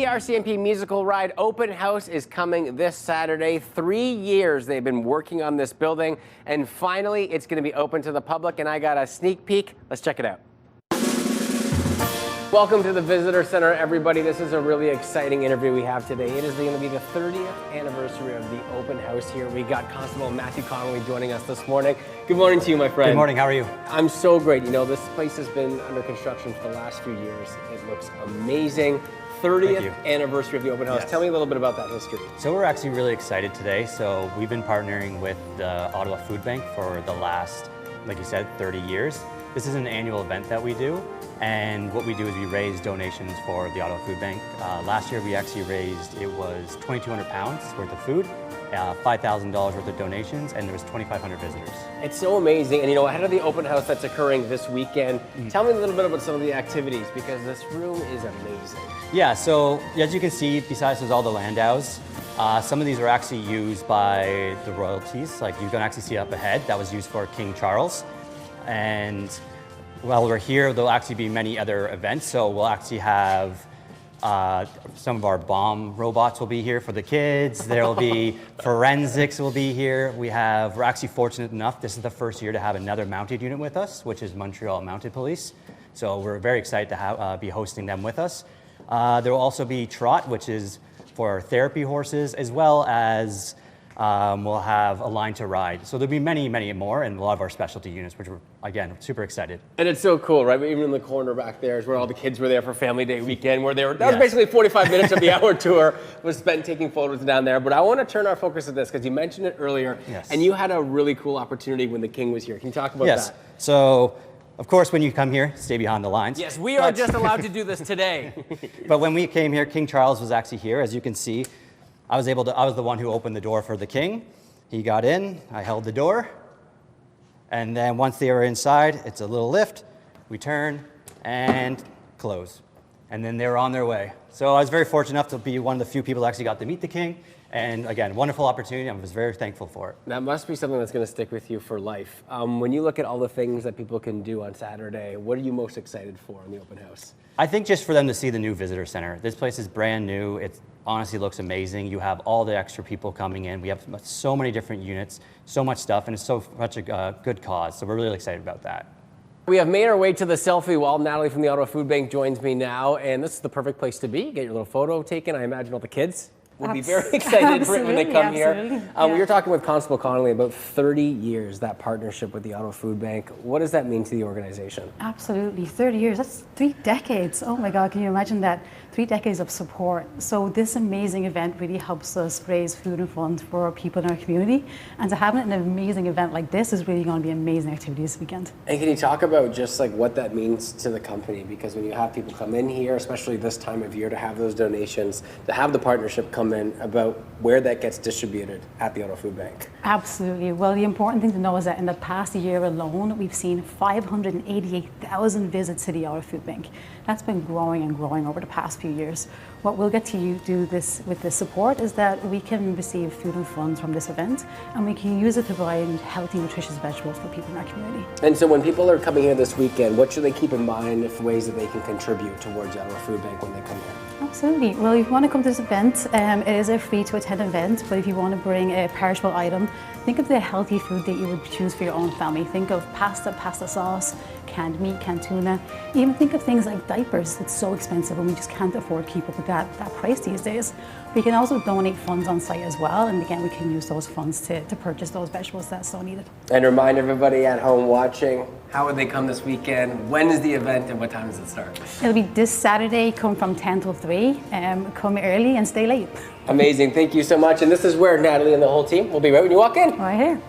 the RCMP Musical Ride open house is coming this Saturday. 3 years they've been working on this building, and finally it's going to be open to the public, and I got a sneak peek. Let's check it out. Welcome to the Visitor Center, everybody. This is a really exciting interview we have today. It is going to be the 30th anniversary of the open house here. We got Constable Matthew Connolly joining us this morning. Good morning to you, my friend. Good morning, how are you? I'm so great. You know, this place has been under construction for the last few years. It looks amazing. 30th anniversary of the open house. Yes. Tell me a little bit about that history. So we're actually really excited today. So we've been partnering with the Ottawa Food Bank for the last, like you said, 30 years. This is an annual event that we do, and what we do is we raise donations for the Ottawa Food Bank. Last year we actually raised, it was 2,200 pounds worth of food, $5,000 worth of donations, and there was 2,500 visitors. It's so amazing, and you know, ahead of the open house that's occurring this weekend, tell me a little bit about some of the activities, because this room is amazing. Yeah, so as you can see, besides there's all the landaus, some of these are actually used by the royalties, like you can actually see up ahead, that was used for King Charles. And while we're here, there'll actually be many other events. So we'll actually have some of our bomb robots will be here for the kids. There'll be forensics will be here. We're actually fortunate enough, this is the first year to have another mounted unit with us, which is Montreal Mounted Police. So we're very excited to be hosting them with us. There will also be trot, which is for therapy horses, as well as we'll have a line to ride. So there'll be many, many more, and a lot of our specialty units, which we're, again, super excited. And it's so cool, right? Even in the corner back there is where all the kids were there for Family Day weekend, where they were, that was basically 45 minutes of the hour tour was spent taking photos down there. But I want to turn our focus to this, because you mentioned it earlier, and you had a really cool opportunity when the King was here. Can you talk about that? So, of course, when you come here, stay behind the lines. Yes, we are just allowed to do this today. But when we came here, King Charles was actually here, as you can see. I was the one who opened the door for the King. He got in, I held the door, and then once they were inside, it's a little lift, we turn and close. And then they were on their way. So I was very fortunate enough to be one of the few people that actually got to meet the King. And again, wonderful opportunity. I was very thankful for it. That must be something that's going to stick with you for life. When you look at all the things that people can do on Saturday, what are you most excited for in the open house? I think just for them to see the new visitor center. This place is brand new. It honestly looks amazing. You have all the extra people coming in. We have so many different units, so much stuff, and it's so much a good cause. So we're really excited about that. We have made our way to the selfie wall. Natalie from the Ottawa Food Bank joins me now, and this is the perfect place to be. Get your little photo taken. I imagine all the kids will be very excited for it when they come here. We were talking with Constable Connolly about 30 years, that partnership with the Ottawa Food Bank. What does that mean to the organization? Absolutely, 30 years, that's 3 decades. Oh my God, can you imagine that? 3 decades of support. So this amazing event really helps us raise food and funds for people in our community. And to have an amazing event like this is really going to be amazing activities this weekend. And can you talk about just like what that means to the company? Because when you have people come in here, especially this time of year, to have those donations, to have the partnership come in, about where that gets distributed at the Ottawa Food Bank. Absolutely. Well, the important thing to know is that in the past year alone, we've seen 588,000 visits to the Ottawa Food Bank. That's been growing and growing over the past few years. What we'll get to do this with this support is that we can receive food and funds from this event, and we can use it to provide healthy, nutritious vegetables for people in our community. And so when people are coming here this weekend, what should they keep in mind for ways that they can contribute towards the Ottawa Food Bank when they come here? Absolutely. Well, if you want to come to this event, it is a free to attend event, but if you want to bring a perishable item, think of the healthy food that you would choose for your own family. Think of pasta sauce, canned meat, canned tuna. Even think of things like diapers. It's so expensive and we just can't afford to keep up with that price these days. We can also donate funds on site as well, and again, we can use those funds to purchase those vegetables that's so needed. And remind everybody at home watching, how would they come this weekend? When is the event and what time does it start? It'll be this Saturday, come from 10 till 3. Come early and stay late. Amazing, thank you so much. And this is where Natalie and the whole team will be right when you walk in. Right here.